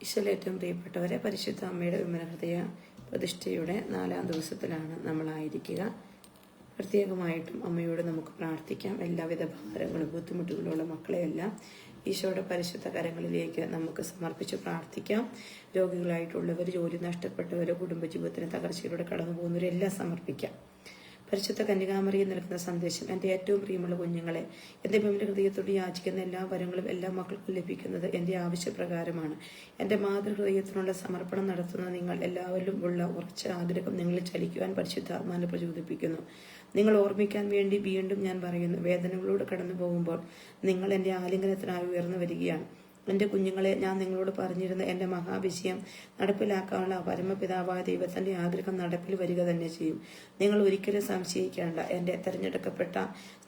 ഈശോയിൽ ഏറ്റവും പ്രിയപ്പെട്ടവരെ, പരിശുദ്ധ അമ്മയുടെ വിമല ഹൃദയ പ്രതിഷ്ഠയുടെ 4-ാം ദിവസത്തിലാണ് നമ്മളായിരിക്കുക. പ്രത്യേകമായിട്ടും അമ്മയോട് നമുക്ക് പ്രാർത്ഥിക്കാം. എല്ലാവിധ ഭാരങ്ങളും ബുദ്ധിമുട്ടുകളുള്ള മക്കളെയെല്ലാം ഈശോയുടെ പരിശുദ്ധ കരങ്ങളിലേക്ക് നമുക്ക് സമർപ്പിച്ച് പ്രാർത്ഥിക്കാം. രോഗികളായിട്ടുള്ളവർ, ജോലി നഷ്ടപ്പെട്ടവർ, കുടുംബജീവിതത്തിന് തകർച്ചയിലൂടെ കടന്നു പോകുന്നവരെല്ലാം സമർപ്പിക്കാം. പരിശുദ്ധ കന്യകാമറിയിൽ നൽകുന്ന സന്ദേശം: എൻ്റെ ഏറ്റവും പ്രിയമുള്ള കുഞ്ഞുങ്ങളെ, എൻ്റെ വിമല ഹൃദയത്തോട് യാചിക്കുന്ന എല്ലാ വരങ്ങളും എല്ലാ മക്കൾക്കും ലഭിക്കുന്നത് എൻ്റെ ആവശ്യപ്രകാരമാണ്. എൻ്റെ മാതൃഹൃദയത്തിനുള്ള സമർപ്പണം നടത്തുന്ന നിങ്ങൾ എല്ലാവരിലും ഉള്ള ഉറച്ച ആഗ്രഹം നിങ്ങളിൽ ചലിക്കുവാൻ പരിശുദ്ധാത്മാവിനെ പ്രചോദിപ്പിക്കുന്നു. നിങ്ങൾ ഓർമ്മിക്കാൻ വേണ്ടി വീണ്ടും ഞാൻ പറയുന്നു, വേദനകളോട് കടന്നു പോകുമ്പോൾ നിങ്ങൾ എൻ്റെ ആലിംഗനത്തിനായി ഉയർന്നു വരികയാണ്. എൻ്റെ കുഞ്ഞുങ്ങളെ, ഞാൻ നിങ്ങളോട് പറഞ്ഞിരുന്ന എൻ്റെ മഹാവിജയം നടപ്പിലാക്കാനുള്ള പരമപിതാവായ ദൈവത്തിൻ്റെ ആഗ്രഹം നടപ്പിൽ വരിക തന്നെ ചെയ്യും. നിങ്ങൾ ഒരിക്കലും സംശയിക്കേണ്ട. എൻ്റെ തിരഞ്ഞെടുക്കപ്പെട്ട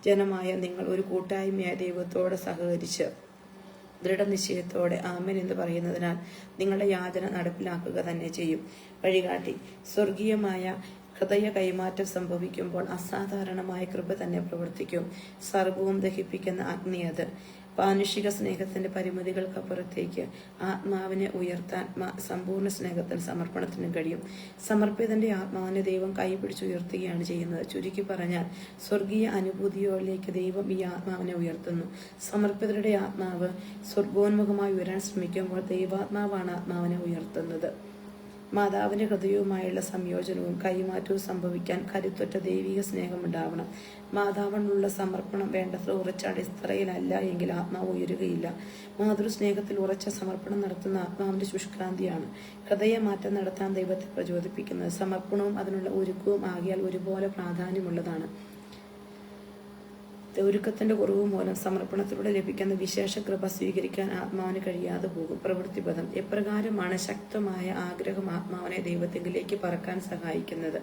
ജനമായ നിങ്ങൾ ഒരു കൂട്ടായ്മയായ ദൈവത്തോട് സഹകരിച്ച് ദൃഢനിശ്ചയത്തോടെ ആമേൻ എന്ന് പറയുന്നതിനാൽ നിങ്ങളുടെ യാതന നടപ്പിലാക്കുക തന്നെ ചെയ്യും. വഴികാട്ടി: സ്വർഗീയമായ ഹൃദയ കൈമാറ്റം സംഭവിക്കുമ്പോൾ അസാധാരണമായ കൃപ തന്നെ പ്രവർത്തിക്കും. സർവവും ദഹിപ്പിക്കുന്ന അഗ്നി അത്. മാനുഷിക സ്നേഹത്തിന്റെ പരിമിതികൾക്കപ്പുറത്തേക്ക് ആത്മാവിനെ ഉയർത്താൻ സമ്പൂർണ്ണ സ്നേഹത്തിൽ സമർപ്പണത്തിന് കഴിയും. സമർപ്പിതന്റെ ആത്മാവിനെ ദൈവം കൈപിടിച്ചുയർത്തുകയാണ് ചെയ്യുന്നത്. ചുരുക്കി പറഞ്ഞാൽ, സ്വർഗീയ അനുഭൂതിയോളിലേക്ക് ദൈവം ഈ ആത്മാവിനെ ഉയർത്തുന്നു. സമർപ്പിതരുടെ ആത്മാവ് സ്വർഗോന്മുഖമായി ഉയരാൻ ശ്രമിക്കുമ്പോൾ ദൈവാത്മാവാണ് ആത്മാവിനെ ഉയർത്തുന്നത്. മാതാവിന്റെ ഹൃദയവുമായുള്ള സംയോജനവും കൈമാറ്റവും സംഭവിക്കാൻ കരുത്തുറ്റ ദൈവിക സ്നേഹമുണ്ടാവണം. മാതാവിനുള്ള സമർപ്പണം വേണ്ടത്ര ഉറച്ച അടിത്തറയിലല്ല എങ്കിൽ ആത്മാവ് ഉയരുകയില്ല. മാതൃസ്നേഹത്തിൽ ഉറച്ച സമർപ്പണം നടത്തുന്ന ആത്മാവിന്റെ ശുഷ്കാന്തിയാണ് ഹൃദയമാറ്റം നടത്താൻ ദൈവത്തെ പ്രചോദിപ്പിക്കുന്നത്. സമർപ്പണവും അതിനുള്ള ഒരുക്കവും ആകിയാൽ ഒരുപോലെ പ്രാധാന്യമുള്ളതാണ്. ഒരുക്കത്തിന്റെ കുറവ് മൂലം സമർപ്പണത്തിലൂടെ ലഭിക്കുന്ന വിശേഷ കൃപ സ്വീകരിക്കാൻ ആത്മാവിന് കഴിയാതെ പോകും. പ്രവൃത്തിപദം: എപ്രകാരമാണ് ശക്തമായ ആഗ്രഹം ആത്മാവിനെ ദൈവത്തിലേക്ക് പറക്കാൻ സഹായിക്കുന്നത്?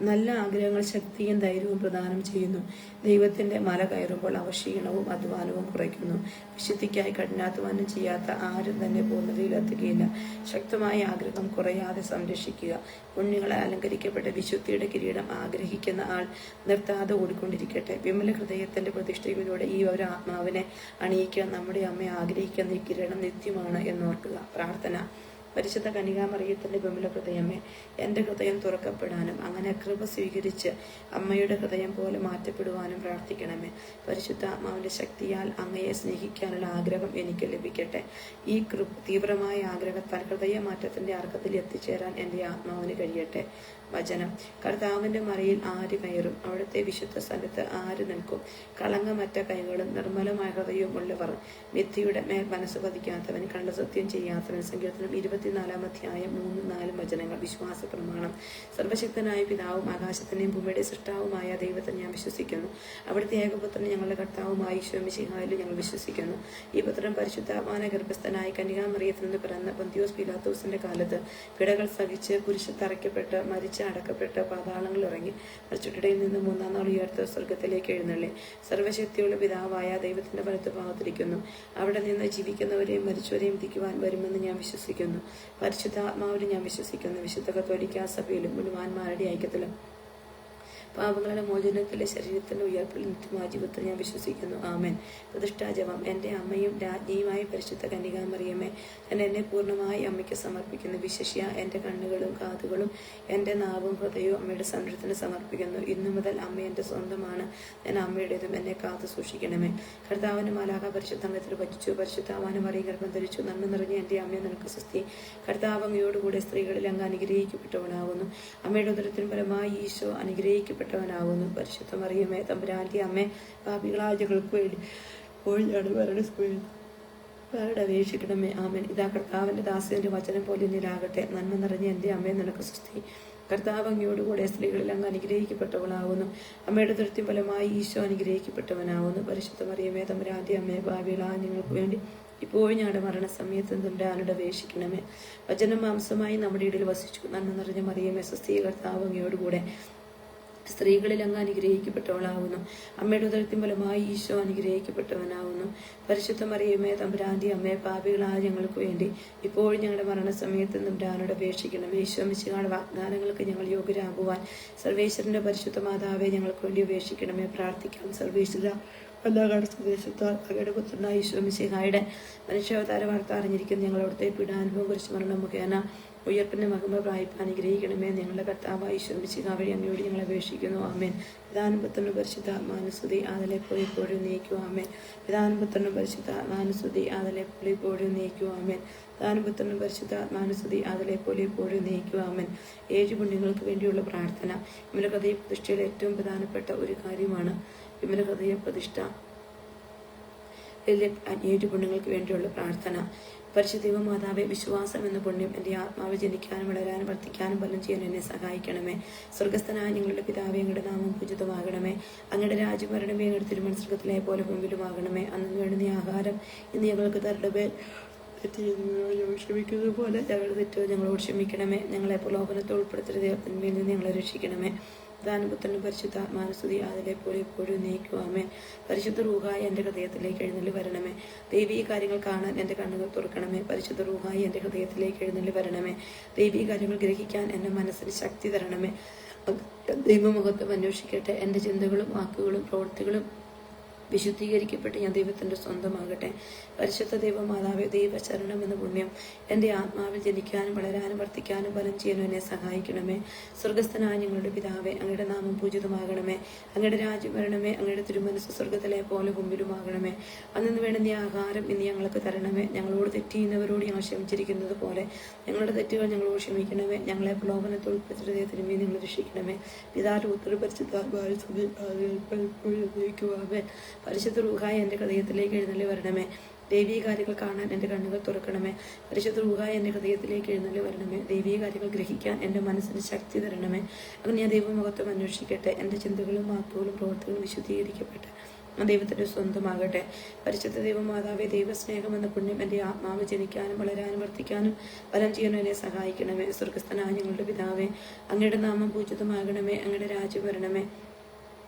നല്ല ആഗ്രഹങ്ങൾ ശക്തിയും ധൈര്യവും പ്രദാനം ചെയ്യുന്നു. ദൈവത്തിന്റെ മല കയറുമ്പോൾ അവ ക്ഷീണവും അധ്വാനവും കുറയ്ക്കുന്നു. വിശുദ്ധിക്കായി കഠിനാധ്വാനം ചെയ്യാത്ത ആരും തന്നെ പൂർണ്ണതയിലെത്തുകയില്ല. ശക്തമായ ആഗ്രഹം കുറയാതെ സംരക്ഷിക്കുക. പുണ്യങ്ങളെ അലങ്കരിക്കപ്പെട്ട വിശുദ്ധിയുടെ കിരീടം ആഗ്രഹിക്കുന്ന ആൾ നിർത്താതെ ഓടിക്കൊണ്ടിരിക്കട്ടെ. വിമല ഹൃദയത്തിന്റെ പ്രതിഷ്ഠയിലൂടെ ഈ ഒരു ആത്മാവിനെ അണിയിക്കാൻ നമ്മുടെ അമ്മ ആഗ്രഹിക്കുന്ന ഈ കിരീടം നിത്യമാണ് എന്നോർക്കുക. പ്രാർത്ഥന: പരിശുദ്ധ കന്യകാമറിയത്തിന്റെ വിമല ഹൃദയമേ, എൻ്റെ ഹൃദയം തുറക്കപ്പെടാനും അങ്ങനെ കൃപ സ്വീകരിച്ച് അമ്മയുടെ ഹൃദയം പോലെ മാറ്റപ്പെടുവാനും പ്രാർത്ഥിക്കണമേ. പരിശുദ്ധ ആത്മാവിന്റെ ശക്തിയാൽ അങ്ങയെ സ്നേഹിക്കാനുള്ള ആഗ്രഹം എനിക്ക് ലഭിക്കട്ടെ. ഈ തീവ്രമായ ആഗ്രഹത്താൽ ഹൃദയമാറ്റത്തിന്റെ അർഹത്തിൽ എത്തിച്ചേരാൻ എൻ്റെ ആത്മാവിന് കഴിയട്ടെ. വചനം: കർത്താവിന്റെ മറയിൽ ആര് കയറും? അവിടുത്തെ വിശുദ്ധ സ്ഥലത്ത് ആര് നിൽക്കും? കളങ്കമറ്റ കൈകളും നിർമ്മലമായ ഹൃദയവും ഉള്ളവർ, മിഥ്യയുടെ മേൽ മനസ്സ് പതിക്കാത്തവൻ, കള്ളസത്യം ചെയ്യാത്തവൻ. സങ്കീർത്തനം 24-3-4 വചനങ്ങൾ. വിശ്വാസ പ്രമാണം: സർവശക്തനായ പിതാവും ആകാശത്തിന്റെയും ഭൂമിയുടെ സൃഷ്ടാവുമായ ദൈവത്തെ ഞാൻ വിശ്വസിക്കുന്നു. അവിടുത്തെ ഏകപുത്രൻ ഞങ്ങളുടെ കർത്താവുമായ ഈശോ മിശിഹായിലും ഞങ്ങൾ വിശ്വസിക്കുന്നു. ഈ പുത്രൻ പരിശുദ്ധാത്മാവിനാൽ ഗർഭസ്ഥനായി കന്യകാമറിയത്തിൽ നിന്ന് പിറന്ന പൊന്തിയോസ് പീലാത്തോസിന്റെ കാലത്ത് പിടകൾ സഹിച്ച് കുരിശിൽ തറയ്ക്കപ്പെട്ട് മരിച്ച് അടക്കപ്പെട്ട് പാതാളങ്ങളിൽ ഇറങ്ങി മരിച്ചിട്ടിടയിൽ നിന്ന് 3-ാം നാൾ ഉയർത്ത് സ്വർഗത്തിലേക്ക് എഴുന്നള്ളി സർവശക്തിയുള്ള പിതാവായ ദൈവത്തിന്റെ വലത്ത് ഭാഗത്തിരിക്കുന്നു. അവിടെ നിന്ന് ജീവിക്കുന്നവരെയും മരിച്ചവരെയും വിധിക്കുവാൻ വരുമെന്ന് ഞാൻ വിശ്വസിക്കുന്നു. പരിശുദ്ധാത്മാവിലും ഞാൻ വിശ്വസിക്കുന്നു. വിശുദ്ധ കത്തോലിക്കാ സഭയിലും മുഴുവന്മാരുടെ ഐക്യത്തിലും പാപങ്ങളുടെ മോചനത്തിലെ ശരീരത്തിന്റെ ഉയർപ്പിൽ നിത്യമായ ജീവിതത്തിൽ ഞാൻ വിശ്വസിക്കുന്നു. ആമേൻ. പ്രതിഷ്ഠാജപം: എൻ്റെ അമ്മയും രാജ്ഞിയുമായ പരിശുദ്ധ കന്യകാമറിയമേ, ഞാൻ എന്നെ പൂർണ്ണമായി അമ്മയ്ക്ക് സമർപ്പിക്കുന്നു. വിശേഷ്യ എൻ്റെ കണ്ണുകളും കാതുകളും എൻ്റെ നാവും ഹൃദയവും അമ്മയുടെ സംരക്ഷണത്തിന് സമർപ്പിക്കുന്നു. ഇന്നു മുതൽ അമ്മ എൻ്റെ സ്വന്തമാണ്. ഞാൻ അമ്മയുടേതും. എന്നെ കാത്തു സൂക്ഷിക്കണമേ. കർത്താവിന് മാലാഖ പരിശുദ്ധാംഗത്തിൽ വഹിച്ചു. പരിശുദ്ധാവാന് മറിയം ഗർഭം ധരിച്ചു. നന്മ നിറഞ്ഞ എൻ്റെ അമ്മയെ നിനക്ക് സ്തുതി. കർത്താവ് അങ്ങയോടുകൂടെ സ്ത്രീകളിൽ അങ്ങ് അനുഗ്രഹിക്കപ്പെട്ടവനാകുന്നു. അമ്മയുടെ ഉദരത്തിന് ഫലമായി ഈശോ അനുഗ്രഹിക്കപ്പെട്ടവനാകുന്നു. പരിശുദ്ധ മറിയമേ, തമ്പുരാന്റെ അമ്മേ, പാപികളായ ഞങ്ങൾക്ക് വേണ്ടി അപേക്ഷിക്കണമേ. ആമേൻ. ഇതാ കർത്താവിന്റെ ദാസന്റെ വചനം പോലെ എന്നിലാകട്ടെ. നന്മ നിറഞ്ഞ എൻ്റെ അമ്മയെ നിനക്ക് സ്തുതി. കർത്താവ് അങ്ങയോടുകൂടെ സ്ത്രീകളിൽ അങ്ങ് അനുഗ്രഹിക്കപ്പെട്ടവളാവുന്നു. അമ്മയുടെ ഉദരത്തിൻ ഫലമായി ഈശോ അനുഗ്രഹിക്കപ്പെട്ടവനാവുന്നു. പരിശുദ്ധ മറിയമേ, തമ്പുരാന്റെ അമ്മേ, പാപികളായ ഞങ്ങൾക്ക് വേണ്ടി ഇപ്പോഴും ഞങ്ങളുടെ മരണസമയത്ത് തമ്പുരാനോട് അപേക്ഷിക്കണമേ. വചനം മാംസമായി നമ്മുടെ ഇടയിൽ വസിച്ചു. നന്മ നിറഞ്ഞ മറിയമേ, സ്വസ്തി. കർത്താവ് അങ്ങയോടുകൂടെ സ്ത്രീകളിൽ അങ്ങ് അനുഗ്രഹിക്കപ്പെട്ടവളാവുന്നു. അമ്മയുടെ ഉദരത്തിൻ ഫലമായി ഈശോ അനുഗ്രഹിക്കപ്പെട്ടവനാവുന്നു. പരിശുദ്ധ മറിയമേ, തമ്പുരാന്റെ അമ്മേ, പാപികളായ ഞങ്ങൾക്ക് വേണ്ടി ഇപ്പോഴും ഞങ്ങളുടെ മരണസമയത്ത് തമ്പുരാനോട് അപേക്ഷിക്കണമേ. ഈശോ മിശിഹായുടെ വാഗ്ദാനങ്ങൾക്ക് ഞങ്ങൾ യോഗ്യരാകുവാൻ സർവേശ്വരന്റെ പരിശുദ്ധ മാതാവേ, ഞങ്ങൾക്ക് വേണ്ടി അപേക്ഷിക്കണമേ. പ്രാർത്ഥിക്കാം. സർവേശ്വര അല്ലാകാട് സ്വദേശത്താൽ അങ്ങയുടെ പുത്രനായ ഈശോ മിശിഹായുടെ മനുഷ്യാവതാര വാർത്ത അറിഞ്ഞിരിക്കുന്ന ഞങ്ങളവിടുത്തെ പീഡാനുഭവം കുറിച്ച് മരണം മുഖേന ഉയർപ്പിന്റെ മഹിമ പ്രാപിപ്പാൻ അനുഗ്രഹിക്കണമേ. ഞങ്ങളുടെ കർത്താവായ ഈശോ മിശിഹാ വഴി അങ്ങയോട് ഞങ്ങൾ അപേക്ഷിക്കുന്നു. ആമേൻ. പിതാവിനും പുത്രനും പരിശുദ്ധാത്മാവിനും സ്തുതി, ആദിലെ പോലെ ഇപ്പോഴും നീക്കും. ആമേൻ. പിതാവിനും പുത്രനും പരിശുദ്ധാത്മാവിനും സ്തുതി, ആദിലെ പോലെ ഇപ്പോഴും നീക്കും. ആമേൻ. പിതാവിനും പുത്രനും പരിശുദ്ധാത്മാവിനും സ്തുതി, ആദിലെ പോലെ ഇപ്പോഴും നീക്കും. ആമേൻ. 7 പുണ്യങ്ങൾക്ക് വേണ്ടിയുള്ള പ്രാർത്ഥന വിമല ഹൃദയ പ്രതിഷ്ഠയുടെ ഏറ്റവും പ്രധാനപ്പെട്ട ഒരു കാര്യമാണ് വിമല ഹൃദയ പ്രതിഷ്ഠ. 7 പുണ്യങ്ങൾക്ക് വേണ്ടിയുള്ള പ്രാർത്ഥന. പരിശുദ്ധ മാതാവെ, വിശ്വാസം എന്ന പുണ്യം എൻ്റെ ആത്മാവ് ജനിക്കാനും വളരാനും വർദ്ധിക്കാനും ഫലം ചെയ്യാൻ എന്നെ സഹായിക്കണമേ. സ്വർഗസ്ഥനായ ഞങ്ങളുടെ പിതാവേ, അങ്ങയുടെ നാമം പൂജിതമാകണമേ. അങ്ങയുടെ രാജ്യം വരണമേ. അങ്ങയുടെ തിരുമനസ്സുഖത്തിലെ പോലെ മുമ്പിലുമാകണമേ. അന്ന് വേണ്ടുന്ന ആഹാരം ഇന്ന് ഞങ്ങൾക്ക് തരണമേ. ക്ഷമിക്കുന്നത് പോലെ ഞങ്ങളുടെ തെറ്റുകൾ ഞങ്ങളോട് ക്ഷമിക്കണമേ. ഞങ്ങളെ പ്രലോഭനത്തിൽ ഉൾപ്പെടുത്തരുതേ, തിന്മയിൽ നിന്ന് ഞങ്ങളെ രക്ഷിക്കണമേ. പ്രധാനപുത്രനും പരിശുദ്ധാത്മാവിനും സ്തുതി, ആദിലെ പോലെ ഇപ്പോഴും നീക്കും. ആമേൻ. പരിശുദ്ധ റൂഹായി എൻ്റെ ഹൃദയത്തിലേക്ക് എഴുന്നള്ളി വരണമേ. ദൈവീ കാര്യങ്ങൾ കാണാൻ എൻ്റെ കണ്ണുകൾ തുറക്കണമേ. പരിശുദ്ധ റൂഹായി എൻ്റെ ഹൃദയത്തിലേക്ക് എഴുന്നള്ളി വരണമേ. ദൈവീ കാര്യങ്ങൾ ഗ്രഹിക്കാൻ എൻ്റെ മനസ്സിന് ശക്തി തരണമേ. ദൈവമുഖത്വം അന്വേഷിക്കട്ടെ. എൻ്റെ ചിന്തകളും വാക്കുകളും പ്രവൃത്തികളും വിശുദ്ധീകരിക്കപ്പെട്ട് ഞാൻ ദൈവത്തിൻ്റെ സ്വന്തമാകട്ടെ. പരിശുദ്ധ ദൈവമാതാവേ, ദൈവചരണം എന്ന പുണ്യം എൻ്റെ ആത്മാവിൽ ജനിക്കാനും വളരാനും വർദ്ധിക്കാനും ഫലം ചെയ്യാനും എന്നെ സഹായിക്കണമേ. സ്വർഗസ്ഥനായ ഞങ്ങളുടെ പിതാവേ, അങ്ങയുടെ നാമം പൂജിതമാകണമേ. അങ്ങയുടെ രാജ്യം വരണമേ. അങ്ങയുടെ തിരുമനസ്സ് സ്വർഗത്തിലെ പോലെ മുമ്പിലുമാകണമേ. അന്നു വേണ്ടുന്ന ആഹാരം ഇന്ന് ഞങ്ങൾക്ക് തരണമേ. ഞങ്ങളോട് തെറ്റ് ചെയ്യുന്നവരോട് ഞങ്ങൾ ക്ഷമിച്ചിരിക്കുന്നത് പോലെ ഞങ്ങളുടെ തെറ്റുകൾ ഞങ്ങളോട് ക്ഷമിക്കണമേ. ഞങ്ങളെ പ്രലോഭനത്തിൽ ഉൾപ്പെടുത്തരുതേ, തിരുമേനി നിങ്ങൾ രക്ഷിക്കണമേ. പിതാവിനും പുത്രനും പരിശുദ്ധാത്മാവിനും സ്തുതി, പരിശുദ്ധ റൂഹായി എൻ്റെ ഹൃദയത്തിലേക്ക് എഴുന്നള്ളി വരണമേ. ദൈവീ കാര്യങ്ങൾ കാണാൻ എൻ്റെ കണ്ണുകൾ തുറക്കണമേ. പരിശുദ്ധ റൂഹായി എൻ്റെ ഹൃദയത്തിലേക്ക് എഴുന്നള്ളി വരണമേ. ദൈവീ കാര്യങ്ങൾ ഗ്രഹിക്കാൻ എൻ്റെ മനസ്സിന് ശക്തി തരണമേ. അങ്ങനെ ഞാൻ ദൈവമുഖത്വം അന്വേഷിക്കട്ടെ. എൻ്റെ ചിന്തകളും വാക്കുകളും പ്രവൃത്തികളും വിശുദ്ധീകരിക്കട്ടെ ദൈവത്തിൻ്റെ സ്വന്തമാകട്ടെ. പരിശുദ്ധ ദൈവമാതാവേ, ദൈവസ്നേഹം എന്ന പുണ്യം എൻ്റെ ആത്മാവ് ജനിക്കാനും വളരാനും വർദ്ധിക്കാനും ഫലം ചെയ്യാനും എന്നെ സഹായിക്കണമേ. സ്വർഗസ്ഥനായ ഞങ്ങളുടെ പിതാവേ, അങ്ങയുടെ നാമം പൂജിതമാകണമേ. അങ്ങയുടെ രാജ്യം വരണമേ.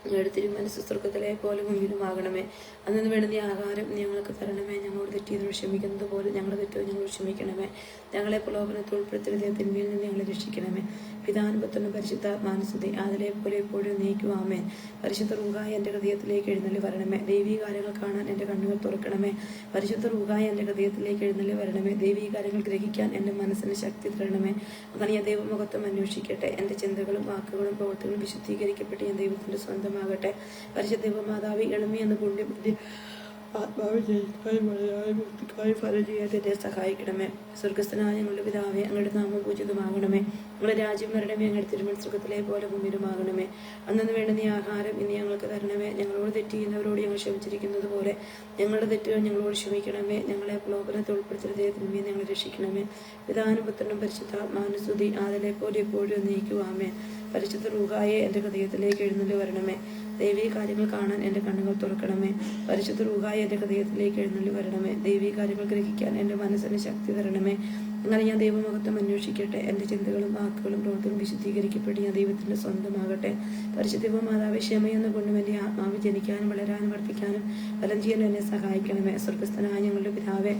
അങ്ങയുടെ തിരുമനസ്സ് സ്വർഗത്തിലെ പോലെ മുമ്പിലുമാകണമേ. അന്നു വേണ്ടുന്ന ആഹാരം ഞങ്ങൾക്ക് തരണമേ. ഞങ്ങളോട് തെറ്റിയതിനോട് ക്ഷമിക്കുന്നത് പോലെ ഞങ്ങളുടെ തെറ്റുകൾ ഞങ്ങൾ ക്ഷമിക്കണമേ. ഞങ്ങളെ പ്രലോഭനത്തിൽ ഉൾപ്പെടുത്തരുതേ, തിന്മയിൽ നിന്ന് ഞങ്ങളെ രക്ഷിക്കണമേ. പിതാവിനും പുത്രനും പരിശുദ്ധാത്മാവിനും സ്തുതി, ആദിലെ പോലെ എപ്പോഴും നീക്കും. ആമേൻ. പരിശുദ്ധ റൂഹായി എൻ്റെ ഹൃദയത്തിലേക്ക് എഴുന്നള്ളി വരണമേ. ദൈവീ കാര്യങ്ങൾ കാണാൻ എൻ്റെ കണ്ണുകൾ തുറക്കണമേ. പരിശുദ്ധ റൂഹായി എൻ്റെ ഹൃദയത്തിലേക്ക് എഴുന്നള്ളി വരണമേ. ദൈവീ കാര്യങ്ങൾ ഗ്രഹിക്കാൻ എൻ്റെ മനസ്സിന് ശക്തി തരണമേ. അങ്ങനെ ഞാൻ ദൈവമുഖത്വം അന്വേഷിക്കട്ടെ. എൻ്റെ ചിന്തകളും വാക്കുകളും പ്രവൃത്തികളും വിശുദ്ധീകരിക്കപ്പെട്ട് ഞാൻ ദൈവത്തിൻ്റെ സ്വന്തമാകട്ടെ. പരിശുദ്ധ ദൈവമാതാവേ, എളിമ എന്ന പുണ്യം ആത്മാവ് ജയിക്കാനും വളരാനും വർദ്ധിക്കാനും ഫലം ചെയ്യാൻ എന്നെ സഹായിക്കണമേ. സ്വർഗസ്ഥനായ ഞങ്ങളുടെ പിതാവേ, അങ്ങയുടെ നാമം പൂജിതമാകണമേ. ഞങ്ങളുടെ രാജ്യം വരണമേ. അങ്ങയുടെ തിരുമനസ്സുഖത്തിലെ പോലെ മുമ്പിലുമാകണമേ. അന്നു വേണ്ടുന്ന ആഹാരം ഇന്ന് ഞങ്ങൾക്ക് തരണമേ. ഞങ്ങളോട് തെറ്റ് ചെയ്യുന്നവരോട് ഞങ്ങൾ ക്ഷമിച്ചിരിക്കുന്നത് പോലെ ഞങ്ങളുടെ തെറ്റുകൾ ഞങ്ങളോട് ക്ഷമിക്കണമേ. ഞങ്ങളെ പ്രലോഭനത്തിൽ ഉൾപ്പെടുത്തരുതേ, തിന്മയിൽ ഞങ്ങളെ രക്ഷിക്കണമേ. പിതാവിനും പുത്രനും പരിശുദ്ധാത്മാവിനും സ്തുതി, ആദിലെ പോലെ എപ്പോഴും നീക്കും. ആമേൻ. പരിശുദ്ധ റൂഹായെ എൻ്റെ ഹൃദയത്തിലേക്ക് എഴുന്നള്ളി വരണമേ. ദൈവീ കാര്യങ്ങൾ കാണാൻ എൻ്റെ കണ്ണുകൾ തുറക്കണമേ. പരിശുദ്ധ റൂഹായി എൻ്റെ ഹൃദയത്തിലേക്ക് എഴുന്നള്ളി വരണമേ. ദൈവീ കാര്യങ്ങൾ ഗ്രഹിക്കാൻ എൻ്റെ മനസ്സിന് ശക്തി തരണമേ. അങ്ങനെ ഞാൻ ദൈവമുഖത്വം അന്വേഷിക്കട്ടെ. എൻ്റെ ചിന്തകളും വാക്കുകളും പ്രവൃത്തികളും വിശുദ്ധീകരിക്കപ്പെട്ട് ഞാൻ ദൈവത്തിൻ്റെ സ്വന്തമാകട്ടെ. പരിശുദ്ധ മാതാവേ, ക്ഷമയെന്ന പുണ്യം എൻ്റെ ആത്മാവ് ജനിക്കാനും വളരാനും വർദ്ധിക്കാനും ഫലം ചെയ്യാനും എന്നെ സഹായിക്കണമേ. സ്വർഗസ്ഥനായ ഞങ്ങളുടെ പിതാവേ,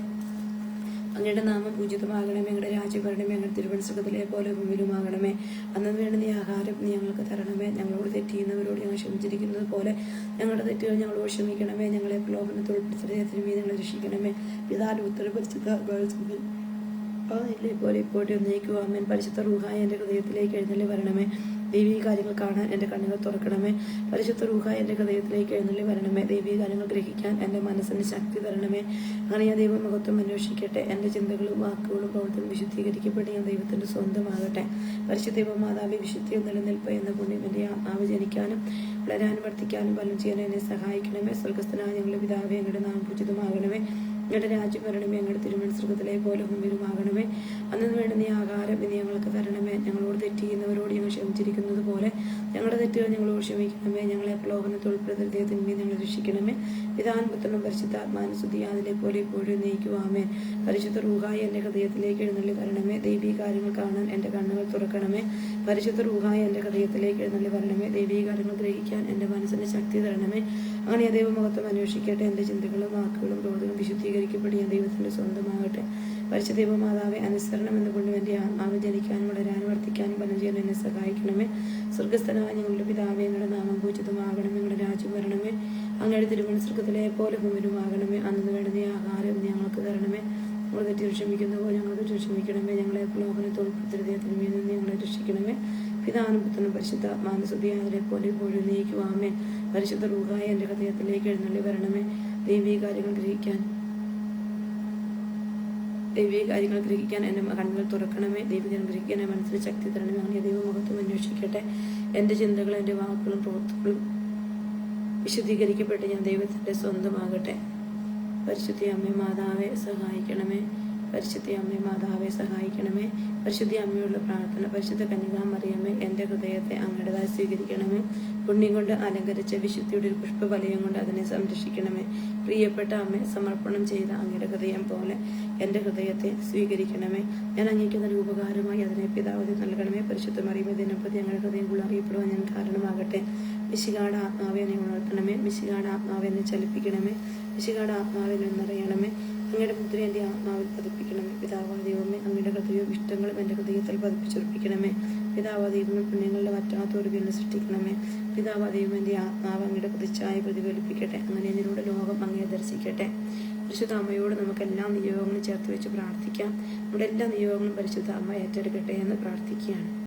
അങ്ങയുടെ നാമം പൂജിതമാകണമേ. അങ്ങയുടെ രാജ്യം വരണമേ. അങ്ങയുടെ തിരുവനന്തപുരത്തിലെ പോലെ മുമ്പിലുമാകണമേ. അന്നു വേണ്ടുന്ന ആഹാരം ഞങ്ങൾക്ക് തരണമേ. ഞങ്ങളോട് തെറ്റ് ചെയ്യുന്നവരോട് ഞങ്ങൾ ക്ഷമിച്ചിരിക്കുന്നത് പോലെ ഞങ്ങളുടെ തെറ്റുകൾ ഞങ്ങളോട് ക്ഷമിക്കണമേ. ഞങ്ങളെ പ്രലോഭനത്തിൽ ഉൾപ്പെടുത്തരുതേ, തിന്മയിൽ ഞങ്ങളെ രക്ഷിക്കണമേ. പിതാവിനും പുത്രനും പരിശുദ്ധാത്മാവിനും സ്തുതി, ആദിലെ പോലെ ഇപ്പോഴും നീക്കും. ആമേൻ. പരിശുദ്ധ റൂഹായി എൻ്റെ ഹൃദയത്തിലേക്ക് എഴുന്നള്ളി വരണമേ. ദൈവീ കാര്യങ്ങൾ കാണാൻ എൻ്റെ കണ്ണുകൾ തുറക്കണമേ. പരിശുദ്ധ റൂഹായി എൻ്റെ ഹൃദയത്തിലേക്ക് എഴുന്നള്ളി വരണമേ. ദൈവീ കാര്യങ്ങൾ ഗ്രഹിക്കാൻ എൻ്റെ മനസ്സിന് ശക്തി തരണമേ. അങ്ങനെ ഞാൻ ദൈവമുഖത്വം അന്വേഷിക്കട്ടെ. എൻ്റെ ചിന്തകളും വാക്കുകളും പ്രവൃത്തികളും വിശുദ്ധീകരിക്കപ്പെട്ട് ഞാൻ ദൈവത്തിൻ്റെ സ്വന്തമാകട്ടെ. പരിശുദ്ധ ദൈവമാതാവേ, വിശുദ്ധിയും നിലനിൽപ്പ് എന്ന പുണ്യം എൻ്റെ ആത്മാവ് ജനിക്കാനും വളരാനും വർദ്ധിക്കാനും ഫലം ചെയ്യാൻ എന്നെ സഹായിക്കണമേ. സ്വർഗസ്ഥനായ ഞങ്ങളുടെ പിതാവേ, അങ്ങയുടെ നാമം പൂജിതമാകണമേ. അങ്ങയുടെ രാജ്യം വരണമേ. അങ്ങയുടെ തിരുമനസ്സുഖത്തിലെ പോലെ മുമ്പിലുമാകണമേ. അന്നു വേണ്ടുന്ന ആഹാരം ഇന്ന് ഞങ്ങൾക്ക് തരണമേ. ഞങ്ങളോട് തെറ്റ് ചെയ്യുന്നവരോട് ഞങ്ങൾ ക്ഷമിച്ചിരിക്കുന്നത് പോലെ ഞങ്ങളുടെ തെറ്റുകൾ ഞങ്ങളോട് ക്ഷമിക്കണമേ. ഞങ്ങളെ പ്രലോഭനത്തിൽ ഉൾപ്പെടുത്തരുതേ, തിന്മയിൽ ഞങ്ങളെ രക്ഷിക്കണമേ. പിതാവിനും പുത്രനും പരിശുദ്ധാത്മാവിനും സ്തുതി, ആദിലെ പോലെ ഇപ്പോഴും നീക്കും. ആമേൻ. പരിശുദ്ധ റൂഹായി എൻ്റെ ഹൃദയത്തിലേക്ക് എഴുന്നള്ളി വരണമേ. ദൈവീ കാര്യങ്ങൾ കാണാൻ എൻ്റെ കണ്ണുകൾ തുറക്കണമേ. പരിശുദ്ധ റൂഹായി എൻ്റെ ഹൃദയത്തിലേക്ക് എഴുന്നള്ളി വരണമേ. ദൈവീ കാര്യങ്ങൾ ഗ്രഹിക്കാൻ എൻ്റെ മനസ്സിന് ശക്തി തരണമേ. അങ്ങനെ ഞാൻ ദൈവമുഖത്വം അന്വേഷിക്കട്ടെ. എൻ്റെ ചിന്തകളും വാക്കുകളും പ്രവൃത്തികളും വിശുദ്ധീകരിക്കപ്പെട്ട് ഞാൻ ദൈവത്തിൻ്റെ സ്വന്തമാകട്ടെ. പരിശുദ്ധ ദൈവമാതാവെ, അനുസരണം എന്നുകൊണ്ട് എൻ്റെ ആത്മാവ് ജനിക്കാനും വളരാനും വർദ്ധിക്കാനും ബലം ചെയ്യാൻ എന്നെ സഹായിക്കണമേ. സ്വർഗസ്ഥനായ ഞങ്ങളുടെ പിതാവേ, ഞങ്ങളുടെ നാമം പൂജിതമാകണമേ, ഞങ്ങളുടെ രാജ്യം വരണമേ, അങ്ങയുടെ തിരുമണി സ്വർഗത്തിലെ പോലെ ഭൂമിയിലുമാകണമേ. അന്ന് വേണ്ടുന്ന ആഹാരം ഞങ്ങൾക്ക് തരണമേ. ഞങ്ങൾ തെറ്റി ക്ഷമിക്കുന്ന പോലെ ഞങ്ങൾക്ക് ക്ഷമിക്കണമേ. ഞങ്ങളെ പ്രലോഭനത്തിൽ ഉൾപ്പെടുത്തരുതേ, തിന്മയിൽ നിന്ന് ഞങ്ങളെ രക്ഷിക്കണമേ. പിതാവിനും പുത്രനും പരിശുദ്ധാത്മാവിനും സ്തുതിയായതിനെ പോലെ ഇപ്പോഴും നീക്കുവാമേ. പരിശുദ്ധ റൂഹായ എൻ്റെ ഹൃദയത്തിലേക്ക് എഴുന്നള്ളി വരണമേ. ദൈവീക കാര്യങ്ങൾ ഗ്രഹിക്കാൻ എൻ്റെ കണ്ണുകൾ തുറക്കണമേ. ദൈവികം ഗ്രഹിക്കാൻ എൻ്റെ മനസ്സിന് ശക്തി തരണമേ. അങ്ങനെ ദൈവമുഖത്തും അന്വേഷിക്കട്ടെ. എൻ്റെ ചിന്തകളും എൻ്റെ വാക്കുകളും പ്രവൃത്തികളും വിശുദ്ധീകരിക്കപ്പെട്ട് ഞാൻ ദൈവത്തിൻ്റെ സ്വന്തമാകട്ടെ. പരിശുദ്ധ അമ്മേ മാതാവെ സഹായിക്കണമേ. പരിശുദ്ധ അമ്മേ മാതാവെ സഹായിക്കണമേ. പരിശുദ്ധ അമ്മയുള്ള പ്രാർത്ഥന. പരിശുദ്ധ കന്യകാമറിയമ്മേ, എൻ്റെ ഹൃദയത്തെ അങ്ങയുടേതായി സ്വീകരിക്കണമേ. പുണ്യം കൊണ്ട് അലങ്കരിച്ച വിശുദ്ധിയുടെ ഒരു പുഷ്പവലയം കൊണ്ട് അതിനെ സംരക്ഷിക്കണമേ. പ്രിയപ്പെട്ട അമ്മേ, സമർപ്പണം ചെയ്ത അങ്ങയുടെ ഹൃദയം പോലെ എൻ്റെ ഹൃദയത്തെ സ്വീകരിക്കണമേ. ഞാൻ അങ്ങേക്ക് നല്ല ഉപകാരമായി അതിനെ പിതാവതി നൽകണമേ. പരിശുദ്ധ മറിയമേ, ദിനംപ്രതി അങ്ങയുടെ ഹൃദയം കൊണ്ട് അറിയപ്പെടുവാൻ ഞാൻ കാരണമാകട്ടെ. മിശിഹായുടെ ആത്മാവെ എന്നെ ഉണർത്തണമേ. മിശിഹായുടെ ആത്മാവെ എന്നെ ചലിപ്പിക്കണമേ. മിശിഹായുടെ ആത്മാവെ എന്നെ നിറയണമേ. അങ്ങയുടെ മുദ്ര എൻ്റെ ആത്മാവിൽ പതിപ്പിക്കണമേ. പിതാവായ ദൈവമേ, അങ്ങയുടെ ഹൃദയവും ഇഷ്ടങ്ങളും എൻ്റെ ഹൃദയത്തിൽ പതിപ്പിച്ചുറപ്പിക്കണമേ. പിതാവായ ദൈവമേ, പുണ്യങ്ങളുടെ വറ്റാത്തൊരു വീണ്ടും സൃഷ്ടിക്കണമേ. പിതാവായ ദൈവമേ, എൻ്റെ ആത്മാവ് അങ്ങയുടെ പ്രതിച്ഛായ പ്രതിഫലിപ്പിക്കട്ടെ. അങ്ങനെ എന്നിലൂടെ ലോകം അങ്ങയെ ദർശിക്കട്ടെ. പരിശുദ്ധ അമ്മയോട് നമുക്ക് എല്ലാ നിയോഗങ്ങളും ചേർത്ത് വെച്ച് പ്രാർത്ഥിക്കാം. നമ്മുടെ എല്ലാ നിയോഗങ്ങളും പരിശുദ്ധ അമ്മ ഏറ്റെടുക്കട്ടെ എന്ന് പ്രാർത്ഥിക്കുകയാണ്.